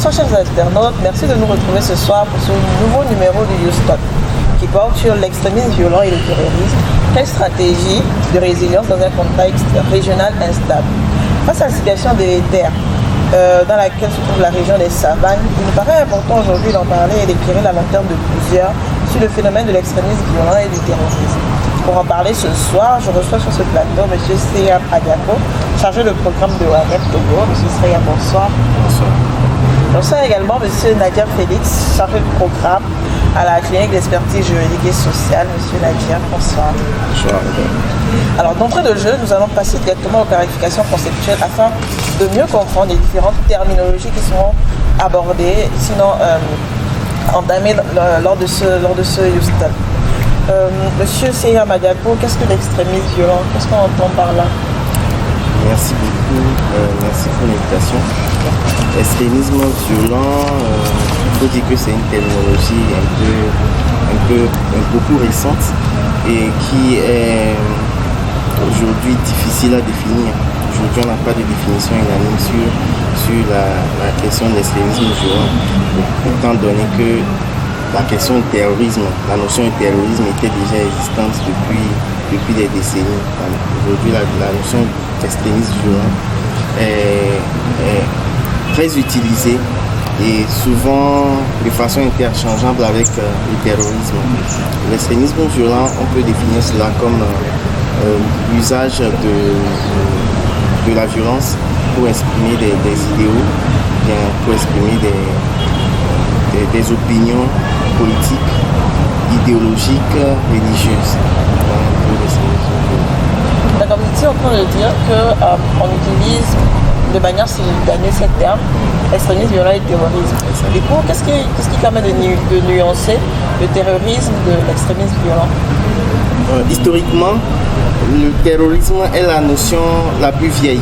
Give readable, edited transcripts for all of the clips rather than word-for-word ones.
Bonsoir chers internautes, merci de nous retrouver ce soir pour ce nouveau numéro de YouStop qui porte sur l'extrémisme violent et le terrorisme. Quelle stratégie de résilience dans un contexte régional instable? Face à la situation délétère dans laquelle se trouve la région des savanes, il nous paraît important aujourd'hui d'en parler et d'éclairer la lanterne de plusieurs sur le phénomène de l'extrémisme violent et du terrorisme. Pour en parler ce soir, je reçois sur ce plateau M. Seyam Adiako, chargé de programme de WAREP Togo. M. Seyam, bonsoir. Bonsoir. Je reçois également M. Nadia Félix, chargé de programme à la clinique d'expertise juridique et sociale. M. Nadia, bonsoir. Bonsoir. Alors, d'entrée de jeu, nous allons passer directement aux clarifications conceptuelles afin de mieux comprendre les différentes terminologies qui seront abordées, sinon entamées lors de ce YouStop. Monsieur Seyam Adiako, qu'est-ce que l'extrémisme violent? Qu'est-ce qu'on entend par là? Merci beaucoup, merci pour l'invitation. Extrémisme violent, il faut dire que c'est une terminologie beaucoup récente et qui est aujourd'hui difficile à définir. Aujourd'hui, on n'a pas de définition unanime sur la question de l'extrémisme violent, étant donné que la question du terrorisme, la notion de terrorisme était déjà existante depuis des décennies. Aujourd'hui, la notion d'extrémisme violent est très utilisée et souvent de façon interchangeable avec le terrorisme. L'extrémisme violent, on peut définir cela comme l'usage de la violence pour exprimer des idéaux, bien pour exprimer des opinions politiques, idéologiques, religieuses. D'accord, vous étiez en train de dire qu'on utilise de manière simultanée ces termes, extrémisme violent et terrorisme. Du coup, qu'est-ce qui permet de nuancer le terrorisme de l'extrémisme violent? Historiquement, le terrorisme est la notion la plus vieille.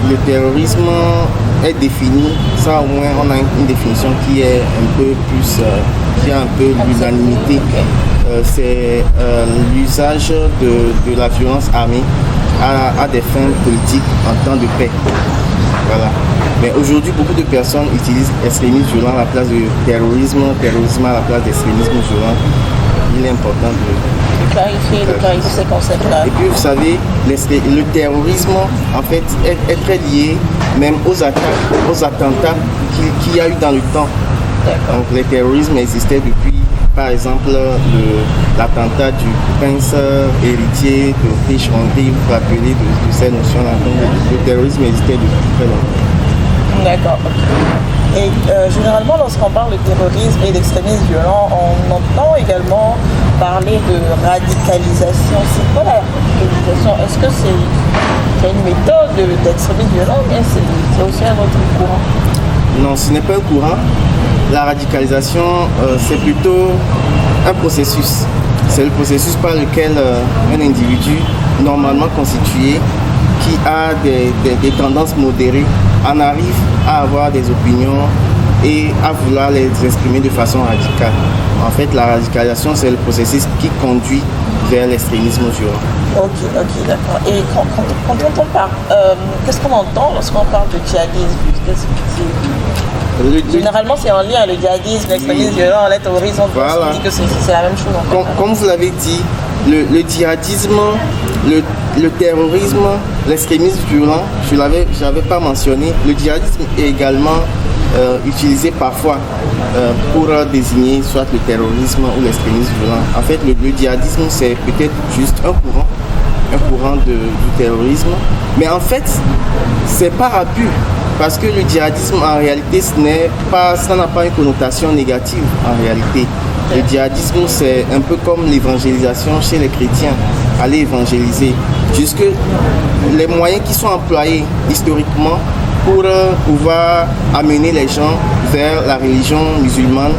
Le terrorisme est défini, ça au moins on a une définition qui est un peu plus, qui a un peu l'unanimité. C'est l'usage de la violence armée à des fins politiques en temps de paix. Voilà. Mais aujourd'hui, beaucoup de personnes utilisent extrémisme violent à la place de terrorisme à la place d'extrémisme violent. Il est important de clarifier ces concepts-là. Et puis vous savez, le terrorisme en fait est très lié même aux attentats qu'il y a eu dans le temps. Donc le terrorisme existait depuis, par exemple, l'attentat du prince héritier d'Autriche, Hongrie, vous vous rappelez de ces notions-là. Donc le terrorisme existait depuis très longtemps. D'accord. Et généralement, lorsqu'on parle de terrorisme et d'extrémisme violent, on entend également parler de radicalisation. C'est quoi la radicalisation? Est-ce que c'est une méthode d'extrémisme violent ou bien c'est aussi un autre courant? Non, ce n'est pas un courant. La radicalisation, c'est plutôt un processus. C'est le processus par lequel un individu normalement constitué qui a des tendances modérées en arrive à avoir des opinions et à vouloir les exprimer de façon radicale. En fait, la radicalisation, c'est le processus qui conduit vers l'extrémisme violent. Ok, d'accord. Et quand on parle, qu'est-ce qu'on entend lorsqu'on parle de djihadisme? Généralement, c'est en lien avec le djihadisme, l'extrémisme violent, le terrorisme. On dit que c'est la même chose. En fait. Comme vous l'avez dit, le djihadisme, le terrorisme, l'extrémisme violent, je ne l'avais pas mentionné. Le djihadisme est également utilisé parfois pour désigner soit le terrorisme ou l'extrémisme violent. En fait, le djihadisme, c'est peut-être juste un courant du terrorisme. Mais en fait, c'est pas abus. Parce que le djihadisme, en réalité, ça n'a pas une connotation négative, en réalité. Le djihadisme, c'est un peu comme l'évangélisation chez les chrétiens. Aller évangéliser. Jusque les moyens qui sont employés historiquement pour pouvoir amener les gens vers la religion musulmane,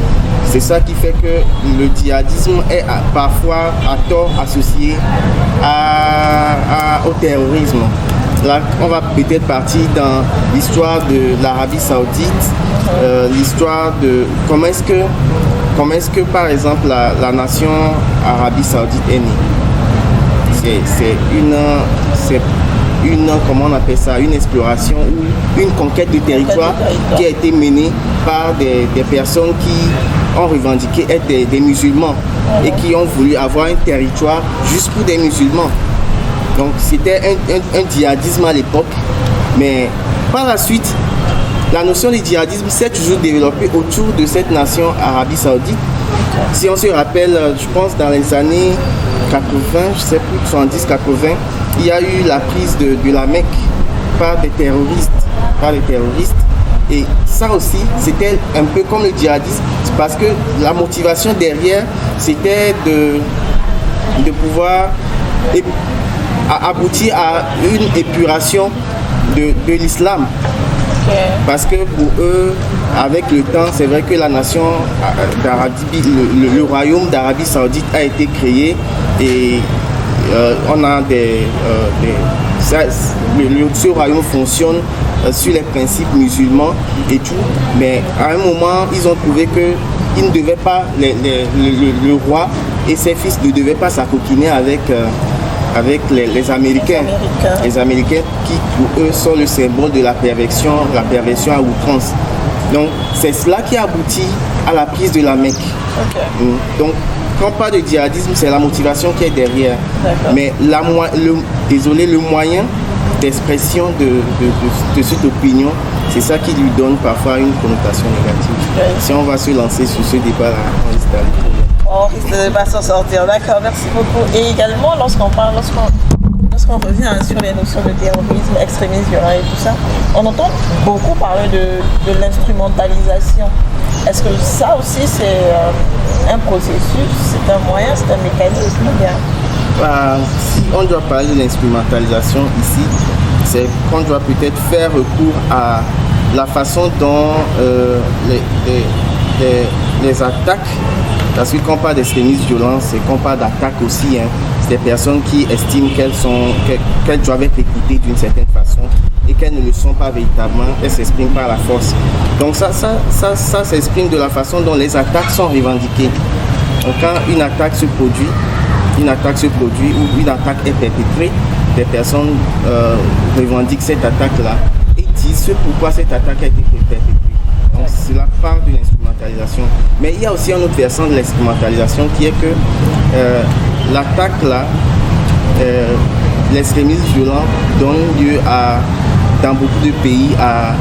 c'est ça qui fait que le djihadisme est parfois à tort associé au terrorisme. Là, on va peut-être partir dans l'histoire de l'Arabie Saoudite, l'histoire de comment est-ce que par exemple la nation Arabie Saoudite est née. comment on appelle ça, une exploration ou une conquête de territoire qui a été menée par des personnes qui ont revendiqué être des musulmans et qui ont voulu avoir un territoire juste pour des musulmans. Donc c'était un djihadisme à l'époque, mais par la suite, la notion du djihadisme s'est toujours développée autour de cette nation Arabie Saoudite. Si on se rappelle, je pense dans les années 80, je sais plus, 70-80, il y a eu la prise de la Mecque par des terroristes. Et ça aussi, c'était un peu comme le djihadisme, parce que la motivation derrière, c'était de pouvoir aboutir à une épuration de l'islam. Parce que pour eux, avec le temps, c'est vrai que la nation d'Arabie, le royaume d'Arabie Saoudite a été créé et on a ce royaume fonctionne sur les principes musulmans et tout, mais à un moment, ils ont trouvé que ils ne devaient pas, le roi et ses fils ne devaient pas s'acoquiner avec les Américains. Les Américains qui, pour eux, sont le symbole de la perversion à outrance. Donc, c'est cela qui aboutit à la prise de la Mecque. Donc, quand on parle de djihadisme, c'est la motivation qui est derrière. Mais le moyen d'expression de cette opinion, c'est ça qui lui donne parfois une connotation négative. Si on va se lancer sur ce débat-là, on risque d'aller trop loin. On risque de ne pas s'en sortir, d'accord, merci beaucoup. Et également, lorsqu'on revient sur les notions de terrorisme, extrémisme violent et tout ça, on entend beaucoup parler de l'instrumentalisation. Est-ce que ça aussi c'est un processus, c'est un moyen, c'est un mécanisme bien? Si on doit parler de l'instrumentalisation ici, c'est qu'on doit peut-être faire recours à la façon dont les attaques, parce que quand on parle d'extrémisme violent, c'est qu'on parle d'attaques aussi. C'est des personnes qui estiment qu'elles doivent être écoutées d'une certaine façon et qu'elles ne le sont pas véritablement, elles s'expriment par la force. Donc ça s'exprime de la façon dont les attaques sont revendiquées. Donc quand une attaque se produit ou une attaque est perpétrée, des personnes revendiquent cette attaque-là et disent pourquoi cette attaque a été perpétrée. Donc cela part de l'instrumentalisation. Mais il y a aussi un autre versant de l'instrumentalisation qui est que l'attaque là, l'extrémisme violent donne lieu dans beaucoup de pays à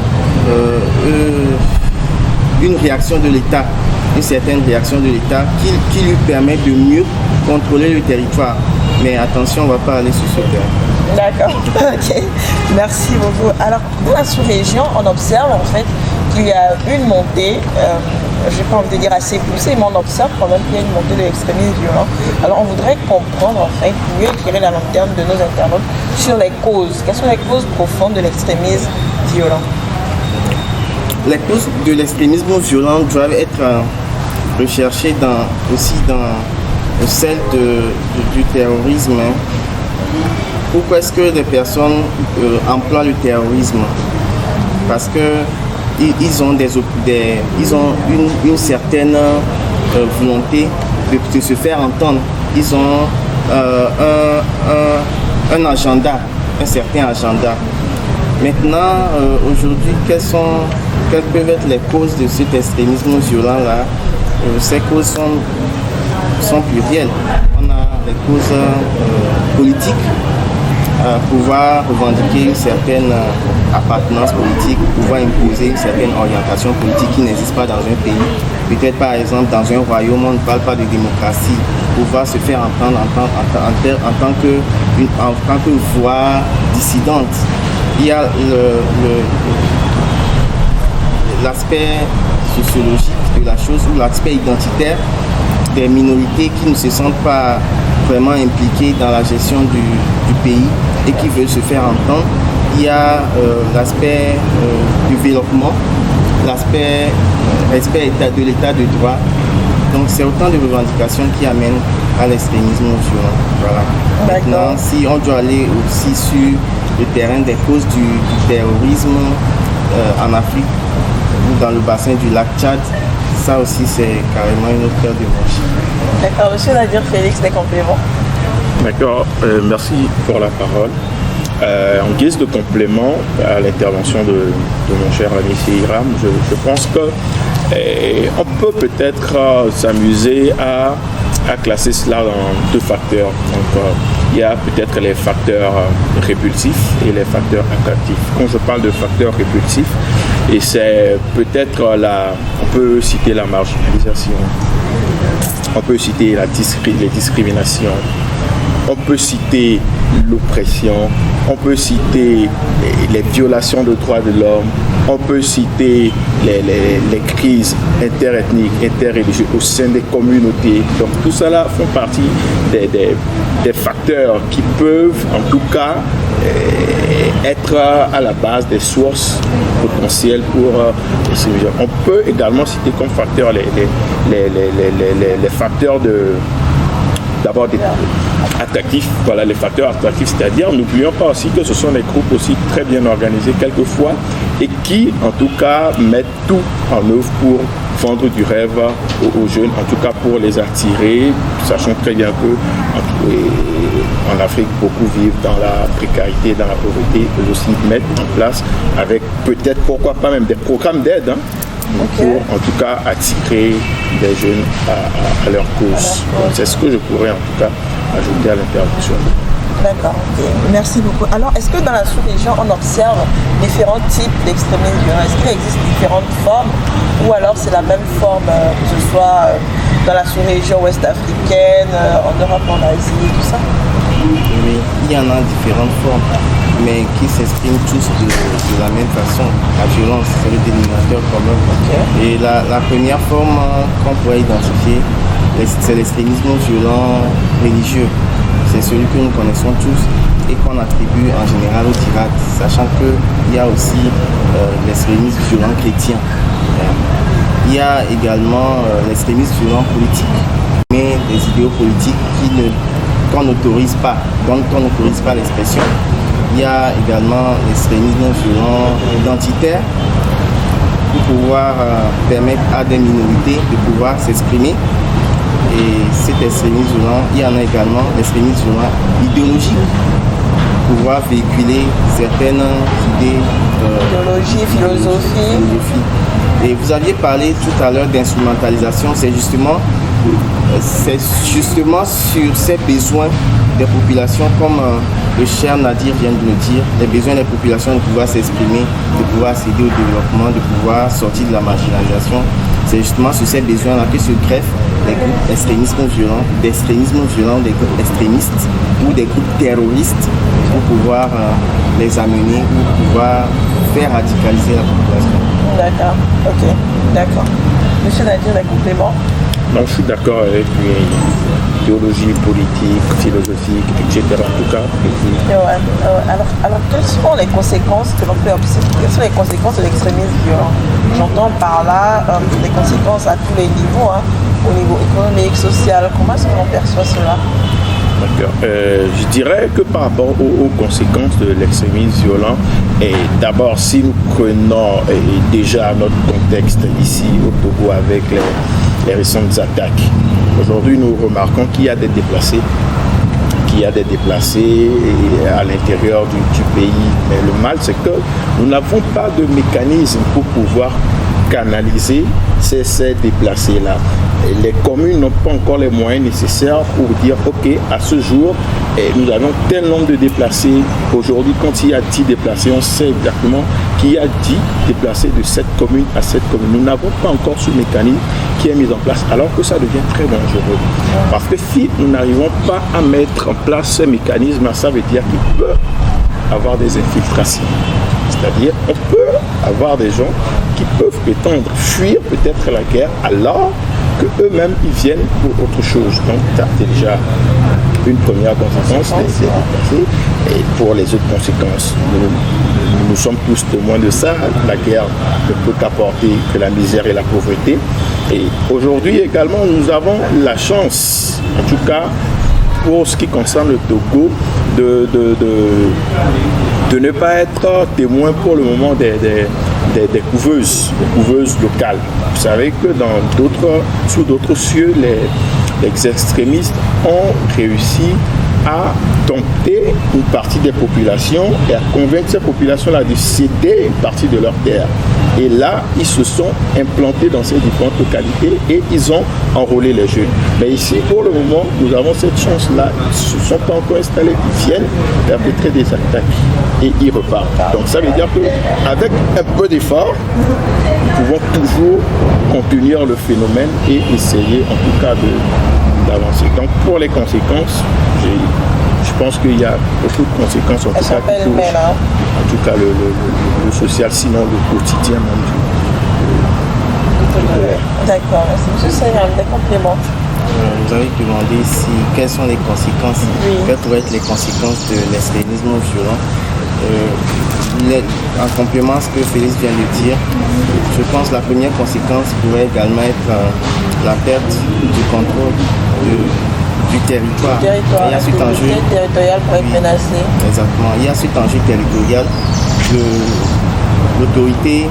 une réaction de l'État, une certaine réaction de l'État qui lui permet de mieux contrôler le territoire. Mais attention, on ne va pas aller sur ce terrain. D'accord, ok, merci beaucoup. Alors, dans la sous-région, on observe en fait qu'il y a une montée, je n'ai pas envie de dire assez poussée, mais on observe quand même qu'il y a une montée de l'extrémisme violent. Alors, on voudrait comprendre en fait, mieux éclairer la lanterne de nos internautes sur les causes. Quelles sont les causes profondes de l'extrémisme violent? Les causes de l'extrémisme violent doivent être recherchées aussi dans celle du terrorisme. Pourquoi est-ce que des personnes emploient le terrorisme? Parce que ils ont une certaine volonté de se faire entendre. Ils ont un agenda, un certain agenda. Maintenant, aujourd'hui, quelles peuvent être les causes de cet extrémisme violent-là? Ces causes sont plurielles. On a les causes politiques, pouvoir revendiquer une certaine appartenance politique, pouvoir imposer une certaine orientation politique qui n'existe pas dans un pays. Peut-être par exemple dans un royaume, on ne parle pas de démocratie, pouvoir se faire entendre en tant que voix dissidente. Il y a l'aspect sociologique de la chose ou l'aspect identitaire des minorités qui ne se sentent pas vraiment impliquées dans la gestion du pays et qui veulent se faire entendre. Il y a l'aspect développement, l'aspect respect de l'état de droit. Donc c'est autant de revendications qui amènent à l'extrémisme violent. Voilà. Maintenant, si on doit aller aussi sur le terrain des causes du terrorisme en Afrique ou dans le bassin du lac Tchad, ça aussi c'est carrément une autre paire de manches. D'accord, monsieur Nadir Félix, des compléments. D'accord, merci pour la parole. En guise de complément à l'intervention de mon cher ami Hiram, je pense que on peut peut-être s'amuser à classer cela dans deux facteurs. Donc, il y a peut-être les facteurs répulsifs et les facteurs attractifs. Quand je parle de facteurs répulsifs, et c'est peut-être on peut citer la marginalisation, on peut citer les discriminations, on peut citer l'oppression, on peut citer les violations de droits de l'homme, on peut citer les crises interethniques, interreligieuses au sein des communautés. Donc tout cela font partie des facteurs qui peuvent en tout cas être à la base des sources potentielles pour ces gens. On peut également citer comme facteurs les facteurs d'abord attractifs, voilà les facteurs attractifs, c'est-à-dire n'oublions pas aussi que ce sont des groupes aussi très bien organisés quelquefois et qui en tout cas mettent tout en œuvre pour vendre du rêve aux jeunes, en tout cas pour les attirer, sachant très bien que en Afrique beaucoup vivent dans la précarité, dans la pauvreté, eux aussi mettent en place avec peut-être pourquoi pas même des programmes d'aide, pour en tout cas attirer des jeunes à leur cause. Donc, c'est ce que je pourrais en tout cas ajouter à l'intervention. D'accord, ok. Merci beaucoup. Alors, est-ce que dans la sous-région, on observe différents types d'extrémisme violent? Est-ce qu'il existe différentes formes ou alors c'est la même forme, que ce soit dans la sous-région ouest africaine, en Europe, en Asie, tout ça? Oui, il y en a différentes formes, mais qui s'expriment tous de la même façon. La violence, c'est le dénominateur commun. Et la première forme qu'on pourrait identifier, c'est l'extrémisme violent religieux. C'est celui que nous connaissons tous et qu'on attribue en général au djihad, sachant qu'il y a aussi l'extrémisme violent chrétien. Il y a également l'extrémisme violent politique, mais des idéaux politiques qu'on n'autorise pas, dont on n'autorise pas l'expression. Il y a également l'extrémisme violent identitaire pour pouvoir permettre à des minorités de pouvoir s'exprimer. Et cet extrémisme violent, il y en a également l'extrémisme violent idéologique, pouvoir véhiculer certaines idées, idéologie, philosophie. Et vous aviez parlé tout à l'heure d'instrumentalisation, c'est justement sur ces besoins des populations, comme le cher Nadir vient de le dire, les besoins des populations de pouvoir s'exprimer, de pouvoir accéder au développement, de pouvoir sortir de la marginalisation. C'est justement sur ces besoins-là que se greffent des groupes d'extrémisme violent, des groupes extrémistes ou des groupes terroristes pour pouvoir les amener ou pouvoir faire radicaliser la population. D'accord, ok, d'accord. Monsieur Nadir, un complément? Non, je suis d'accord avec lui. Idéologie politique, philosophique, etc. En tout cas. Alors, quelles sont les conséquences que l'on peut observer? Quelles sont les conséquences de l'extrémisme violent? J'entends par là des conséquences à tous les niveaux, au niveau économique, social. Comment est-ce que l'on perçoit cela? D'accord. Je dirais que par rapport aux conséquences de l'extrémisme violent, et d'abord si nous prenons déjà notre contexte ici au Togo avec les récentes attaques, aujourd'hui nous remarquons qu'il y a des déplacés à l'intérieur du pays. Mais le mal, c'est que nous n'avons pas de mécanisme pour pouvoir canaliser ces déplacés-là. Et les communes n'ont pas encore les moyens nécessaires pour dire ok, à ce jour, nous avons tel nombre de déplacés. Aujourd'hui, quand il y a 10 déplacés, on sait exactement qu'il y a 10 déplacés de cette commune à cette commune. Nous n'avons pas encore ce mécanisme qui est mis en place, alors que ça devient très dangereux. Parce que si nous n'arrivons pas à mettre en place ce mécanisme, ça veut dire qu'il peut avoir des infiltrations. C'est-à-dire, on peut avoir des gens qui peuvent prétendre fuir peut-être la guerre alors qu'eux-mêmes ils viennent pour autre chose. Donc, tu as déjà une première conséquence des déplacés. Et pour les autres conséquences, nous sommes tous témoins de ça. La guerre ne peut qu'apporter que la misère et la pauvreté. Et aujourd'hui également, nous avons la chance, en tout cas, pour ce qui concerne le Togo, de ne pas être témoin pour le moment des couveuses locales. Vous savez que sous d'autres cieux, les extrémistes ont réussi à dompter une partie des populations et à convaincre ces populations-là de céder une partie de leurs terres. Et là, ils se sont implantés dans ces différentes localités et ils ont enrôlé les jeunes. Mais ici, pour le moment, nous avons cette chance-là. Ils ne se sont pas encore installés, ils viennent perpétrer des attaques et ils repartent. Donc ça veut dire qu'avec un peu d'effort, nous pouvons toujours contenir le phénomène et essayer en tout cas d'avancer. Donc pour les conséquences, je pense qu'il y a beaucoup de conséquences en tout cas qui touchent, en tout cas le social, sinon le quotidien même. D'accord, merci. Monsieur Sayam, des compléments. Vous avez demandé quelles sont les conséquences, quelles pourraient être les conséquences de l'extrémisme violent. En complément à ce que Félix vient de dire, je pense que la première conséquence pourrait également être la perte du contrôle du territoire. Il y a cet enjeu territorial pourrait être menacé. Exactement. Il y a cet enjeu territorial. L'autorité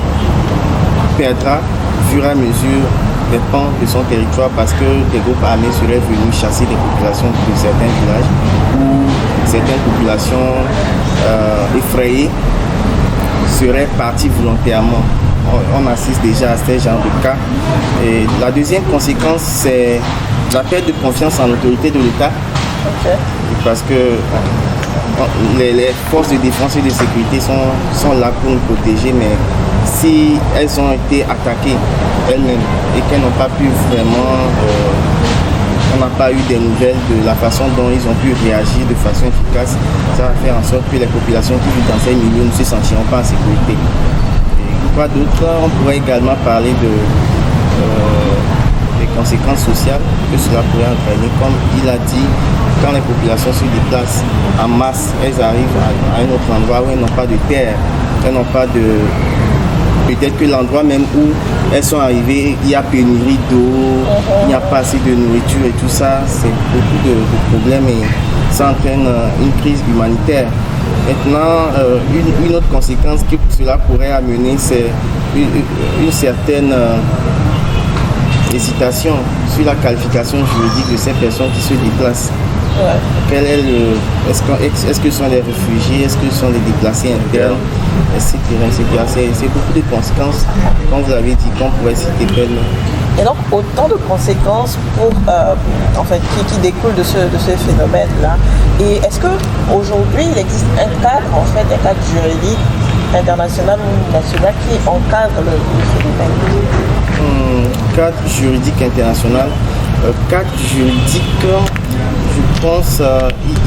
perdra au fur et à mesure des pans de son territoire parce que des groupes armés seraient venus chasser des populations de certains villages ou certaines populations effrayées seraient parties volontairement. On assiste déjà à ce genre de cas. Et la deuxième conséquence, c'est la perte de confiance en l'autorité de l'État. Parce que les forces de défense et de sécurité sont là pour nous protéger, mais si elles ont été attaquées elles-mêmes et qu'elles n'ont pas pu vraiment, on n'a pas eu des nouvelles de la façon dont ils ont pu réagir de façon efficace, ça va faire en sorte que les populations qui vivent dans ces milieux ne se sentiront pas en sécurité. Et quoi d'autre? On pourrait également parler des conséquences sociales que cela pourrait entraîner. Comme il a dit, quand les populations se déplacent en masse, elles arrivent à un autre endroit où elles n'ont pas de terre, elles n'ont pas de... Peut-être que l'endroit même où elles sont arrivées, il y a pénurie d'eau, il n'y a pas assez de nourriture et tout ça, c'est beaucoup de problèmes et ça entraîne une crise humanitaire. Maintenant, une autre conséquence que cela pourrait amener, c'est une certaine hésitation sur la qualification juridique de ces personnes qui se déplacent. Quel est est-ce que ce sont des réfugiés, est-ce que ce sont des déplacés internes, etc. C'est beaucoup de conséquences, comme vous l'avez dit, qu'on pourrait citer pleinement. Et donc autant de conséquences pour, qui découlent de ce phénomène-là. Et est-ce qu'aujourd'hui il existe un cadre juridique international ou national qui encadre le phénomène? Cadre juridique international. Cadre juridique, je pense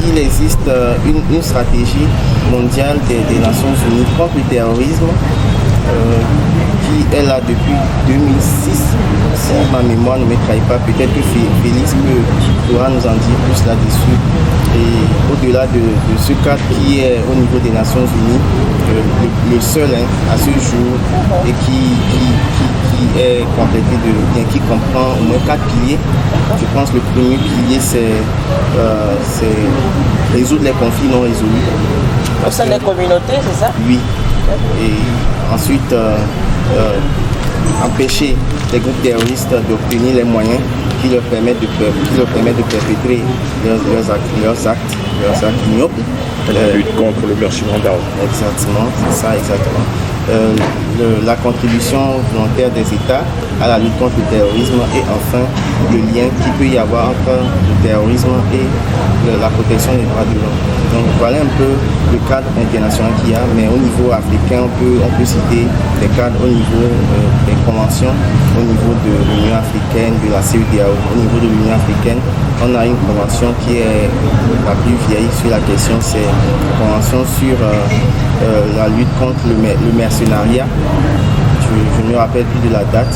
il existe une stratégie mondiale des Nations Unies contre le terrorisme qui est là depuis 2006. Si ma mémoire ne me trahit pas, peut-être que Félix pourra nous en dire plus là-dessus. Et au-delà de ce cadre qui est au niveau des Nations Unies, le seul à ce jour et qui est complété qui comprend au moins 4 piliers. Je pense que le premier pilier c'est résoudre les conflits non résolus. Au sein des communautés, c'est ça? Oui. Et ensuite empêcher les groupes terroristes d'obtenir les moyens qui leur permettent de perpétrer leurs actes ignobles. La lutte contre le blanchiment d'argent. Exactement, c'est ça exactement. La contribution volontaire des États à la lutte contre le terrorisme et enfin le lien qu'il peut y avoir entre le terrorisme et la protection des droits de l'homme. Donc voilà un peu le cadre international qu'il y a, mais au niveau africain, on peut citer des cadres au niveau des conventions, au niveau de l'Union africaine, de la CEDEAO. Au niveau de l'Union africaine, on a une convention qui est la plus vieille sur la question, c'est la convention sur la lutte contre le mercenariat. Je ne me rappelle plus de la date.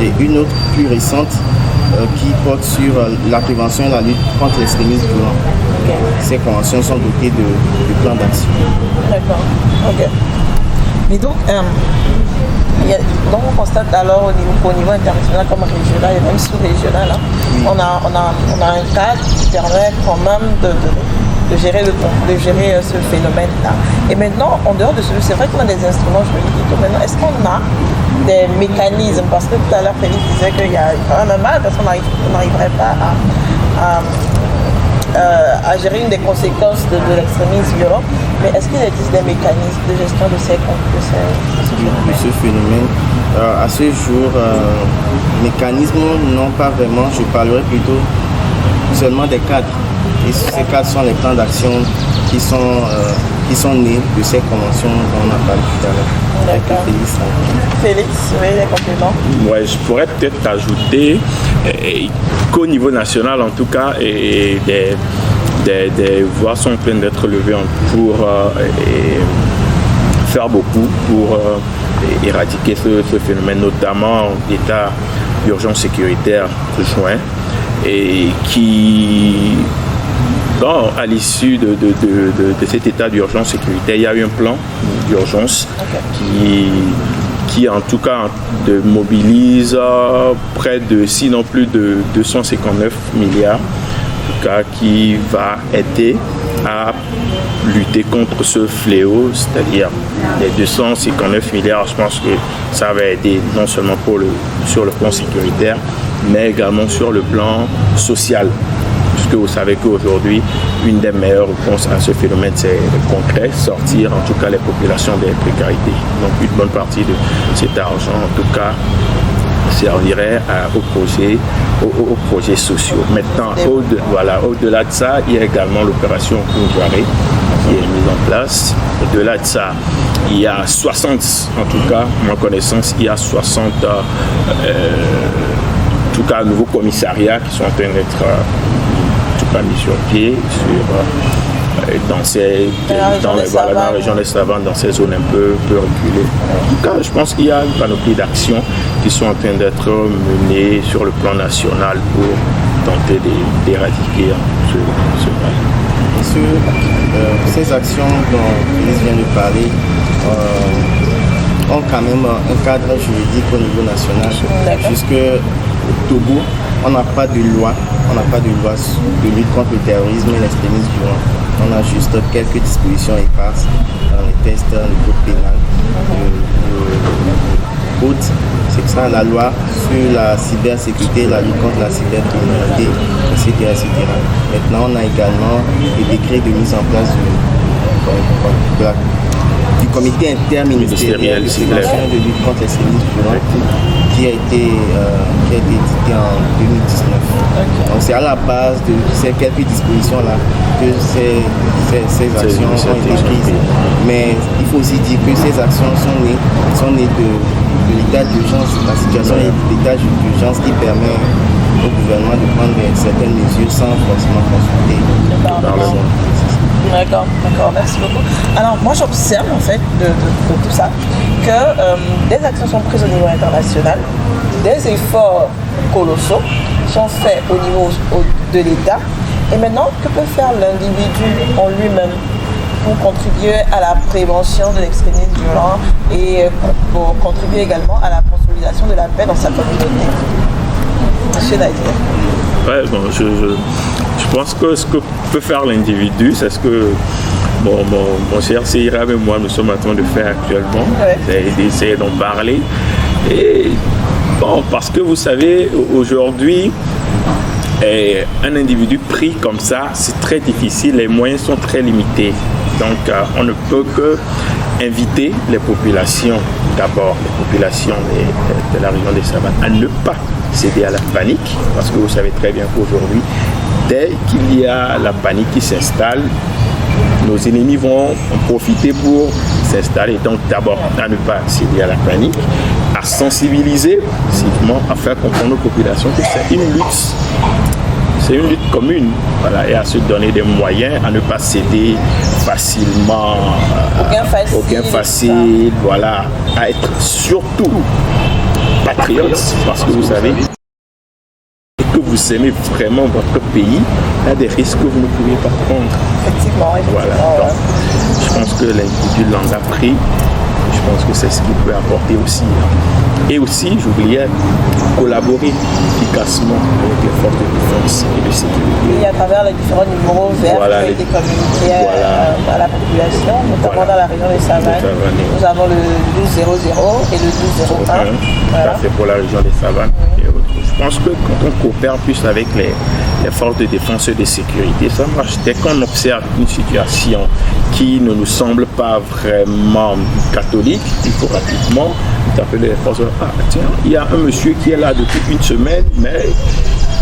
Et une autre plus récente qui porte sur la prévention et la lutte contre l'extrémisme violent. Ces conventions sont dotées de plans d'action. D'accord. Ok. Mais donc, on constate alors au niveau international comme régional et même sous-régional, oui. on a un cadre qui permet quand même de gérer ce phénomène-là. Et maintenant, en dehors de ce, c'est vrai qu'on a des instruments juridiques. Maintenant, est-ce qu'on a des mécanismes? Parce que tout à l'heure, Félix disait qu'il y a quand même un mal parce qu'on n'arriverait pas à gérer une des conséquences de l'extrémisme violent, mais est-ce qu'il existe des mécanismes de gestion de ce phénomène? À ce jour, mécanismes, non pas vraiment, je parlerai plutôt seulement des cadres. Et ces cadres sont les plans d'action qui sont nés de ces conventions dont on a parlé tout à l'heure. D'accord. Félix, oui, les compléments. Ouais, je pourrais peut-être ajouter qu'au niveau national, en tout cas, des voix sont pleines d'être levées pour faire beaucoup pour éradiquer ce phénomène, notamment l'état d'urgence sécuritaire juin, et qui, à l'issue de cet état d'urgence sécuritaire, il y a eu un plan d'urgence qui en tout cas mobilise près de, sinon plus de 259 milliards, en tout cas, qui va aider à lutter contre ce fléau, c'est-à-dire les 259 milliards. Je pense que ça va aider non seulement sur le plan sécuritaire, mais également sur le plan social. Puisque vous savez qu'aujourd'hui, une des meilleures réponses à ce phénomène, c'est le concret, sortir en tout cas les populations des précarités. Donc une bonne partie de cet argent, en tout cas, servirait aux projets sociaux. Maintenant, au-delà de ça, il y a également l'opération Ouvare qui est mise en place. Au-delà de ça, il y a 60, en tout cas, à ma connaissance, il y a 60 en tout cas, nouveaux commissariats qui sont en train d'être mis sur pied dans la région des Savanes, dans ces zones un peu reculées. En tout cas, je pense qu'il y a une panoplie d'actions qui sont en train d'être menées sur le plan national pour tenter d'éradiquer ce mal. Ces actions dont Félix vient de parler ont quand même un cadre juridique au niveau national, puisque au Togo, on n'a pas de loi de lutte contre le terrorisme et l'extrémisme violent. On a juste quelques dispositions éparses dans les textes, le code pénal, le code, c'est ça, la loi sur la cybersécurité, la lutte contre la cybercriminalité, etc. Maintenant, on a également le décret de mise en place du comité interministériel de prévention de lutte contre l'extrémisme violent, qui a été édité en 2019. Donc c'est à la base de ces quelques dispositions-là que ces actions ont été prises. Mais il faut aussi dire que ces actions sont nées de l'état d'urgence, la situation est l'état d'urgence qui permet au gouvernement de prendre certaines mesures sans forcément consulter le Parlement. D'accord, merci beaucoup. Alors moi j'observe en fait de tout ça que des actions sont prises au niveau international, des efforts colossaux sont faits au niveau de l'État, et maintenant que peut faire l'individu en lui-même pour contribuer à la prévention de l'extrémisme violent et pour contribuer également à la consolidation de la paix dans sa communauté? Monsieur Nadir. Ouais, bon, je pense que ce que peut faire l'individu, c'est ce que mon cher Seira et moi nous sommes en train de faire actuellement, c'est d'essayer d'en parler. Et bon, parce que vous savez, aujourd'hui, un individu pris comme ça, c'est très difficile, les moyens sont très limités. Donc on ne peut que inviter les populations, d'abord les populations de la région des Savanes, à ne pas céder à la panique, parce que vous savez très bien qu'aujourd'hui, dès qu'il y a la panique qui s'installe, nos ennemis vont en profiter pour s'installer. Donc d'abord, à ne pas céder à la panique, à sensibiliser, à faire comprendre aux populations que c'est une lutte. C'est une lutte commune, voilà, et à se donner des moyens, à ne pas céder facilement, au gain facile, voilà, à être surtout patriote, parce que vous savez que vous aimez vraiment votre pays, il y a des risques que vous ne pouvez pas prendre. Effectivement. Voilà, donc je pense que l'individu l'en a pris. Je pense que c'est ce qu'il peut apporter aussi. Et aussi, j'oubliais, collaborer efficacement avec les forces de défense et de sécurité. Et à travers les différents numéros verts qui ont été communiqués à la population, notamment dans la région des Savanes. Nous avons le 1200 et le 1201. Ça, c'est pour la région des Savanes et autres. Je pense que quand on coopère plus avec les forces de défense et de sécurité, ça marche. Dès qu'on observe une situation qui ne nous semble pas vraiment catholique, il faut rapidement appeler les forces. Ah tiens, il y a un monsieur qui est là depuis une semaine, mais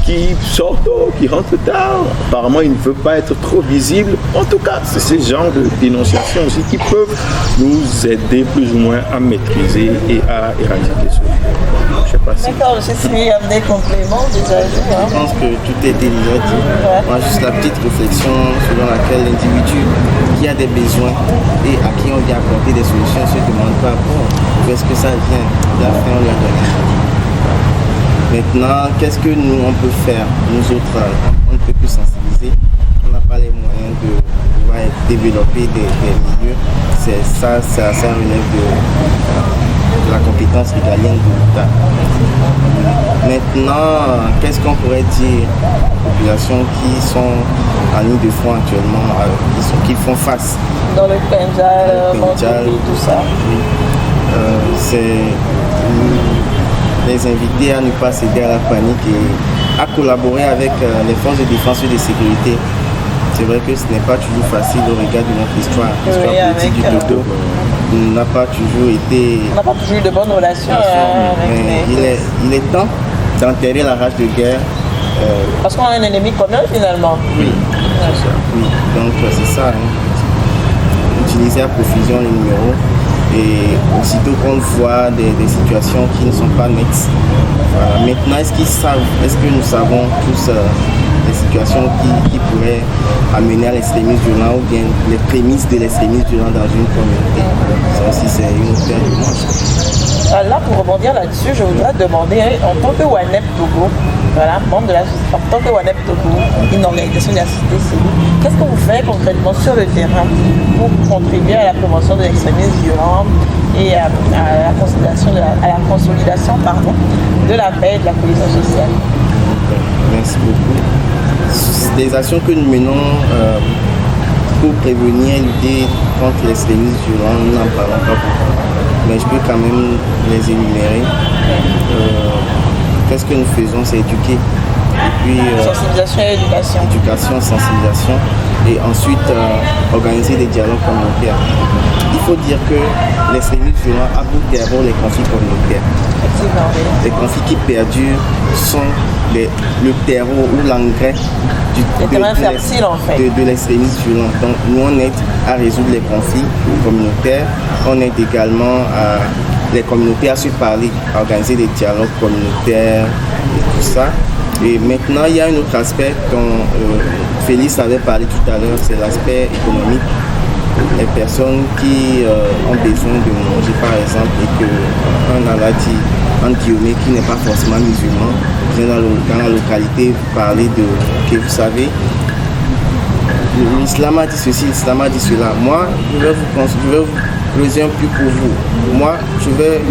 qui sort tôt, qui rentre tard. Apparemment, il ne veut pas être trop visible. En tout cas, c'est ce genre de dénonciations aussi qui peuvent nous aider plus ou moins à maîtriser et à éradiquer cela. Je sais pas si... D'accord, je suis amené complément déjà. Je pense que tout a été déjà dit. Moi, juste la petite réflexion selon laquelle l'individu qui a des besoins et à qui on vient apporter des solutions ne se demande pas bon, où est-ce que ça vient. La fin, on leur donne. Maintenant, qu'est-ce que nous, on peut faire? Nous autres, on ne peut plus sensibiliser. On n'a pas les moyens de pouvoir développer des milieux. Ça relève de la compétence régalienne de l'État. Maintenant, qu'est-ce qu'on pourrait dire aux populations qui sont en ligne de front actuellement, qui font face dans le Pendjal, tout ça. Oui. C'est les inviter à ne pas céder à la panique et à collaborer avec les forces de défense et de sécurité. C'est vrai que ce n'est pas toujours facile au regard de notre histoire. L'histoire politique du Togo n'a pas toujours été... On n'a pas toujours eu de bonnes relations avec il est temps d'enterrer la rage de guerre. Parce qu'on a un ennemi commun finalement. Oui, oui. Donc c'est ça. Utiliser à profusion les numéros. Et aussitôt qu'on voit des situations qui ne sont pas nettes. Maintenant, est-ce que nous savons tous les situations qui pourraient amener à l'extrémisme violent ou bien les prémices de l'extrémisme violent dans une communauté? Ça aussi, c'est une autre paire de manches. Là, pour rebondir là-dessus, je voudrais demander, en tant que WANEP Togo, voilà, membre de la en tant que WANEP Togo, une organisation de la société civile, qu'est-ce que vous faites concrètement sur le terrain pour contribuer à la prévention de l'extrémisme violent et à la consolidation, de la paix et de la cohésion sociale? Merci beaucoup. Des actions que nous menons pour prévenir, lutter contre l'extrémisme violent, nous n'en parlons pas beaucoup. Mais je peux quand même les énumérer. Qu'est-ce que nous faisons? C'est éduquer. Et puis, sensibilisation et éducation. Éducation, sensibilisation. Et ensuite, organiser des dialogues communautaires. Il faut dire que l'extrémisme violent a pour terreau les conflits communautaires. Les conflits qui perdurent sont le terreau ou l'engrais de l'extrémisme violent. Donc nous on aide à résoudre les conflits communautaires, on aide également les communautés à se parler, à organiser des dialogues communautaires et tout ça. Et maintenant il y a un autre aspect dont Félix avait parlé tout à l'heure, c'est l'aspect économique. Les personnes qui ont besoin de manger par exemple et qu'un aladi en Guillaume qui n'est pas forcément musulman vient dans la localité parler de que vous savez l'islam a dit ceci, l'islam a dit cela. Moi je vais vous creuser un puits pour vous. Moi je vais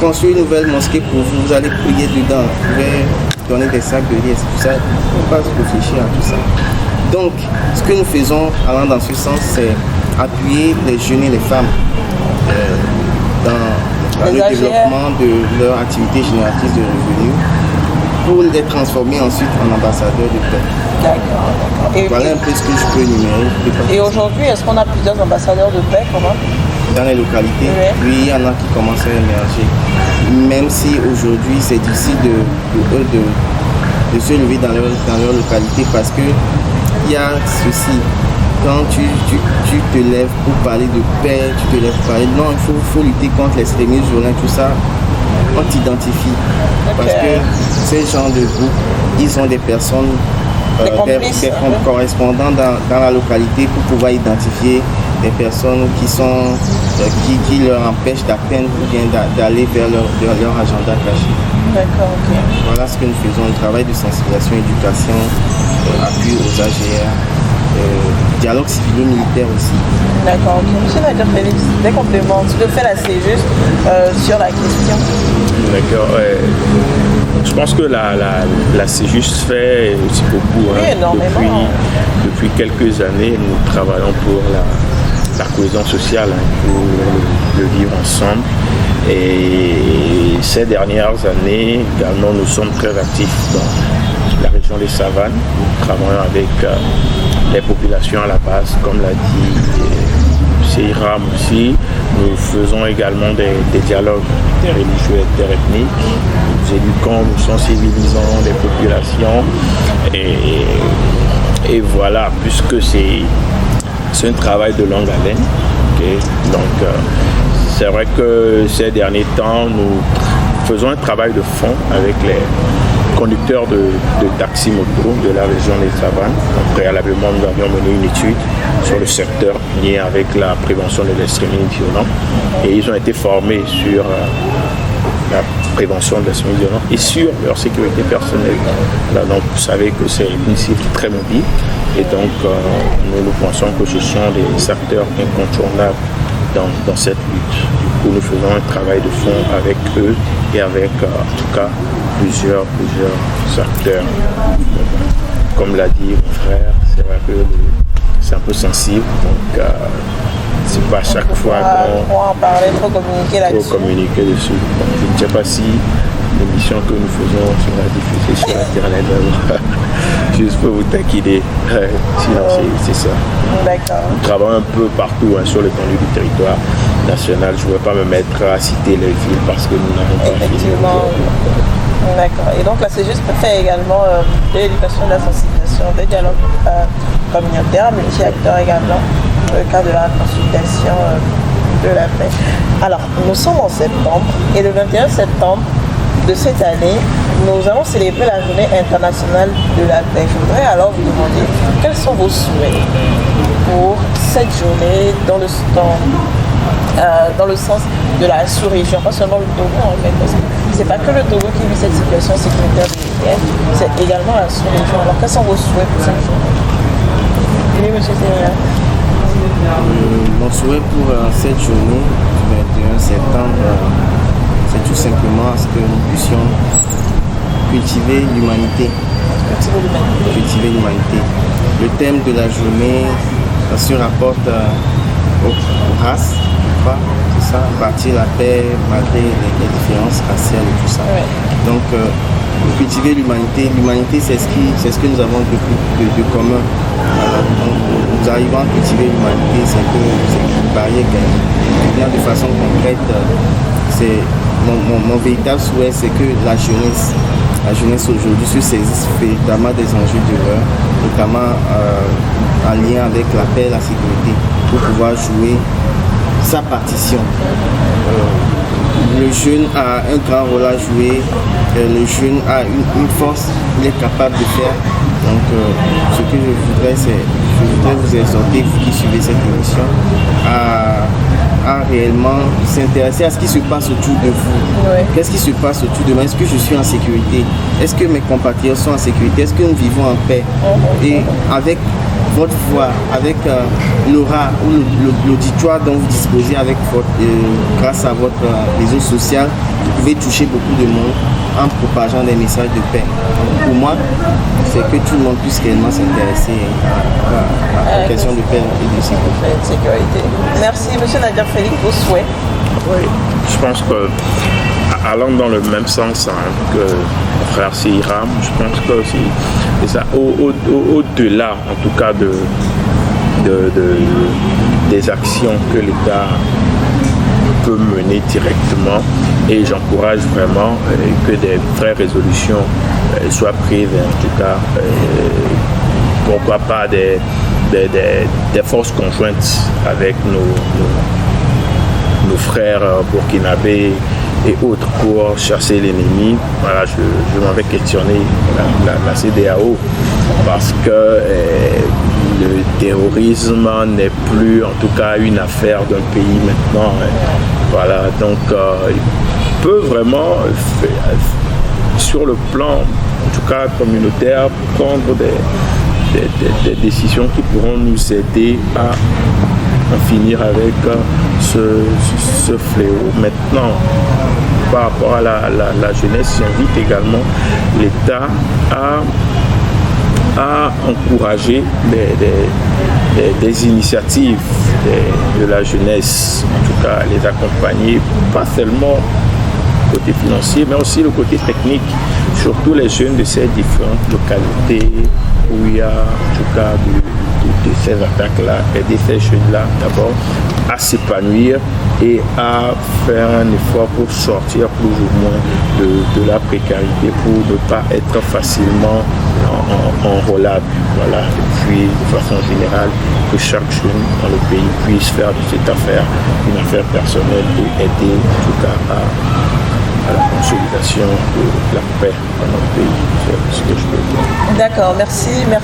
construire une nouvelle mosquée pour vous. Vous allez prier dedans. Je vais donner des sacs de riz et tout ça. Il ne faut pas réfléchir à tout ça. Donc, ce que nous faisons allant dans ce sens, c'est appuyer les jeunes et les femmes dans le développement de leur activité génératrice de revenus pour les transformer ensuite en ambassadeurs de paix. D'accord. Voilà un peu ce que je peux énumérer. Et aujourd'hui, est-ce qu'on a plusieurs ambassadeurs de paix comment? Dans les localités, oui, il y en a qui commencent à émerger. Même si aujourd'hui, c'est difficile de se lever dans leur localité parce que il y a ceci, quand tu te lèves pour parler de paix, tu te lèves pour parler, non, il faut lutter contre l'extrémisme violent, tout ça, on t'identifie. Parce que ces gens de groupe, ils ont des personnes, des correspondants dans la localité pour pouvoir identifier des personnes qui leur empêchent d'atteindre ou bien d'aller vers leur agenda caché. D'accord, ok. Voilà ce que nous faisons, le travail de sensibilisation, éducation, appui aux AGR, dialogue civilo-militaire aussi. D'accord, ok. Monsieur Nader Félix, des compléments, tu le fais là, c'est juste sur la question. D'accord, je pense que la CJUST fait aussi beaucoup. Oui, énormément. Depuis quelques années, nous travaillons pour la cohésion sociale, pour le vivre ensemble. Et ces dernières années, également, nous sommes très actifs dans la région des Savanes. Nous travaillons avec les populations à la base, comme l'a dit Seyram aussi. Nous faisons également des dialogues religieux et interethniques. Nous éduquons, nous sensibilisons les populations. Et voilà, puisque c'est un travail de longue haleine. Okay? Donc, c'est vrai que ces derniers temps, nous faisons un travail de fond avec les conducteurs de taxi moto de la région des Savanes. Donc, préalablement, nous avions mené une étude sur le secteur lié avec la prévention de l'extrémisme violent. Et ils ont été formés sur la prévention de l'extrémisme violent et sur leur sécurité personnelle. Là, donc, vous savez que c'est une cible très mobile. Et donc, nous pensons que ce sont des acteurs incontournables dans cette lutte. Du coup, nous faisons un travail de fond avec eux et avec, en tout cas, plusieurs acteurs. Comme l'a dit mon frère, c'est vrai que c'est un peu sensible, donc c'est pas chaque fois qu'on en parler, trop communiquer là-dessus. Donc, je ne sais pas si l'émission que nous faisons sera diffusée sur Internet. Juste pour vous taquiner. Sinon, c'est ça. D'accord. Nous travaillons un peu partout sur l'étendue du territoire national. Je ne vais pas me mettre à citer les villes parce que nous n'avons pas effectivement. D'accord. Et donc la CGIS fait également de l'éducation, de la sensibilisation, des dialogues communautaires, multi-acteurs également, dans le cadre de la consultation de la paix. Alors, nous sommes en septembre et le 21 septembre de cette année, nous allons célébrer la journée internationale de la paix. Je voudrais alors vous demander quels sont vos souhaits pour cette journée dans le sens de la sous-région, pas seulement le Togo en fait, parce que c'est pas que le Togo qui vit cette situation sécuritaire militaire, c'est également la sous-région. Alors quels sont vos souhaits pour cette journée? Oui, monsieur Seyram. Mon souhait pour cette journée du 21 septembre, c'est tout simplement à ce que nous puissions cultiver l'humanité. Cultiver l'humanité. Le thème de la journée se rapporte aux races, c'est ça, bâtir la paix malgré les différences raciales et tout ça. Ouais. Donc, cultiver l'humanité. L'humanité, c'est ce que nous avons de commun. Donc, nous arrivons à cultiver l'humanité, c'est une barrière qui vient de façon concrète. C'est mon véritable souhait, c'est que la jeunesse aujourd'hui se saisisse véritablement des enjeux de l'heure, notamment en lien avec la paix et la sécurité, pour pouvoir jouer sa partition. Le jeune a un grand rôle à jouer, le jeune a une force qu'il est capable de faire. Donc ce que je voudrais vous exhorter, vous qui suivez cette émission, à réellement s'intéresser à ce qui se passe autour de vous. Ouais. Qu'est-ce qui se passe autour de moi? Est-ce que je suis en sécurité? Est-ce que mes compatriotes sont en sécurité? Est-ce que nous vivons en paix? Et avec votre voix, avec l'aura ou l'auditoire dont vous disposez grâce à votre réseau social, vous pouvez toucher beaucoup de monde en propageant des messages de paix. Donc, pour moi, c'est que tout le monde puisse réellement s'intéresser à la question de paix et de sécurité. Merci, monsieur Nadia Félix, vos souhaits. Oui, je pense que, allant dans le même sens que mon frère Seyram, je pense que c'est ça, au-delà, en tout cas, des actions que l'État peut mener directement, et j'encourage vraiment que des vraies résolutions soient prises, en tout cas, pourquoi pas des forces conjointes avec nos frères burkinabés et autres pour chasser l'ennemi. Voilà, je m'en vais questionner la CEDEAO parce que le terrorisme n'est plus en tout cas une affaire d'un pays maintenant. Voilà, donc il peut vraiment sur le plan en tout cas communautaire prendre des décisions qui pourront nous aider à en finir avec ce fléau. Maintenant, par rapport à la jeunesse, j'invite également l'État à encourager des initiatives de la jeunesse, en tout cas les accompagner, pas seulement côté financier, mais aussi le côté technique, surtout les jeunes de ces différentes localités où il y a en tout cas de ces attaques-là, aider ces jeunes-là d'abord à s'épanouir et à faire un effort pour sortir plus ou moins de la précarité, pour ne pas être facilement enrôlable. Voilà. Et puis de façon générale, que chaque jeune dans le pays puisse faire de cette affaire une affaire personnelle et aider en tout cas à la consolidation de la paix dans notre pays. C'est ce que je peux dire. D'accord, merci M.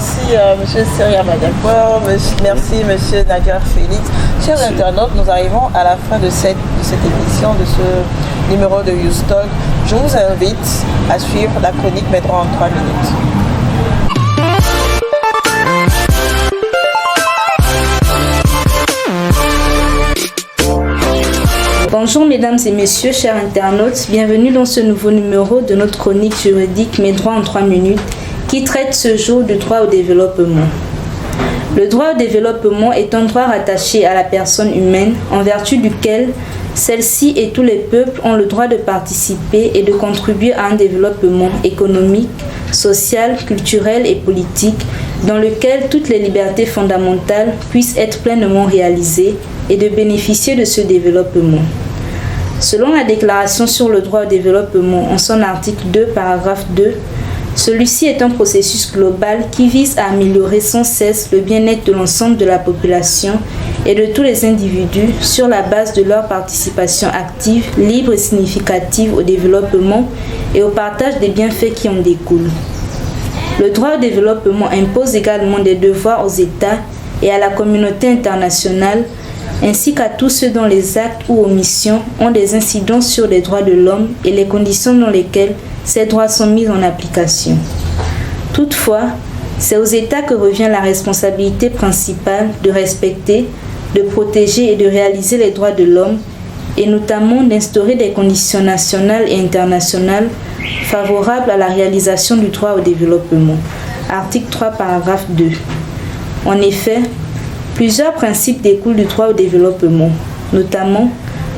Seria Madiakor, merci M. Nadia Félix. Chers internautes, nous arrivons à la fin de cette émission, de ce numéro de YouStalk. Je vous invite à suivre la chronique Médroit en 3 minutes. Bonjour mesdames et messieurs, chers internautes, bienvenue dans ce nouveau numéro de notre chronique juridique Mes droits en 3 minutes qui traite ce jour du droit au développement. Le droit au développement est un droit rattaché à la personne humaine en vertu duquel celle-ci et tous les peuples ont le droit de participer et de contribuer à un développement économique, social, culturel et politique dans lequel toutes les libertés fondamentales puissent être pleinement réalisées et de bénéficier de ce développement. Selon la Déclaration sur le droit au développement en son article 2, paragraphe 2, celui-ci est un processus global qui vise à améliorer sans cesse le bien-être de l'ensemble de la population et de tous les individus sur la base de leur participation active, libre et significative au développement et au partage des bienfaits qui en découlent. Le droit au développement impose également des devoirs aux États et à la communauté internationale ainsi qu'à tous ceux dont les actes ou omissions ont des incidences sur les droits de l'homme et les conditions dans lesquelles ces droits sont mis en application. Toutefois, c'est aux États que revient la responsabilité principale de respecter, de protéger et de réaliser les droits de l'homme et notamment d'instaurer des conditions nationales et internationales favorables à la réalisation du droit au développement. Article 3, paragraphe 2. En effet, plusieurs principes découlent du droit au développement, notamment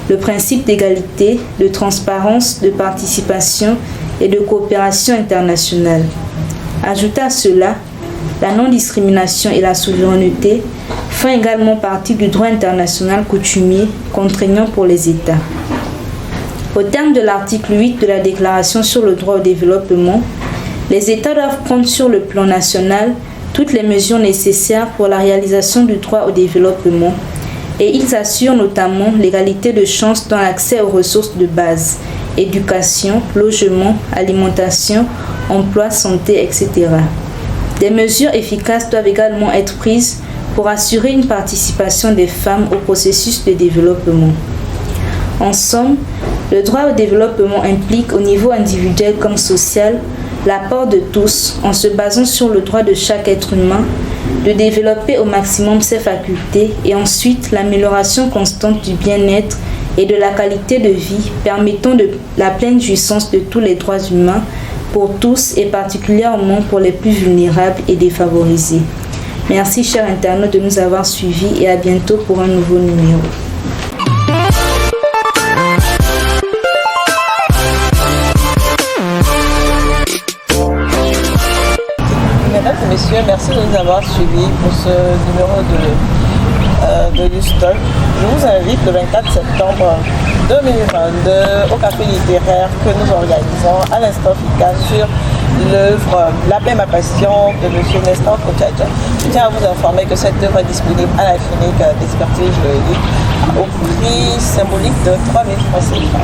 le principe d'égalité, de transparence, de participation et de coopération internationale. Ajoutez à cela, la non-discrimination et la souveraineté font également partie du droit international coutumier contraignant pour les États. Au terme de l'article 8 de la Déclaration sur le droit au développement, les États doivent prendre sur le plan national toutes les mesures nécessaires pour la réalisation du droit au développement et ils assurent notamment l'égalité de chances dans l'accès aux ressources de base, éducation, logement, alimentation, emploi, santé, etc. Des mesures efficaces doivent également être prises pour assurer une participation des femmes au processus de développement. En somme, le droit au développement implique au niveau individuel comme social l'apport de tous en se basant sur le droit de chaque être humain de développer au maximum ses facultés et ensuite l'amélioration constante du bien-être et de la qualité de vie permettant la pleine jouissance de tous les droits humains pour tous et particulièrement pour les plus vulnérables et défavorisés. Merci chers internautes de nous avoir suivis et à bientôt pour un nouveau numéro. Mesdames et messieurs, merci de nous avoir suivis pour ce numéro de YouStalk. Je vous invite le 24 septembre 2022 au café littéraire que nous organisons à l'Instant FICA sur l'œuvre La paix, ma passion de M. Nestor Kochacha. Je tiens à vous informer que cette œuvre est disponible à la clinique d'expertise juridique au prix symbolique de 3 000 francs CFA.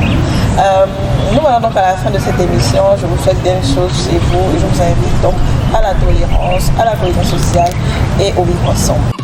Nous voilà donc à la fin de cette émission. Je vous souhaite bien une chose chez vous et je vous invite donc à la tolérance, à la cohésion sociale et au vivre ensemble.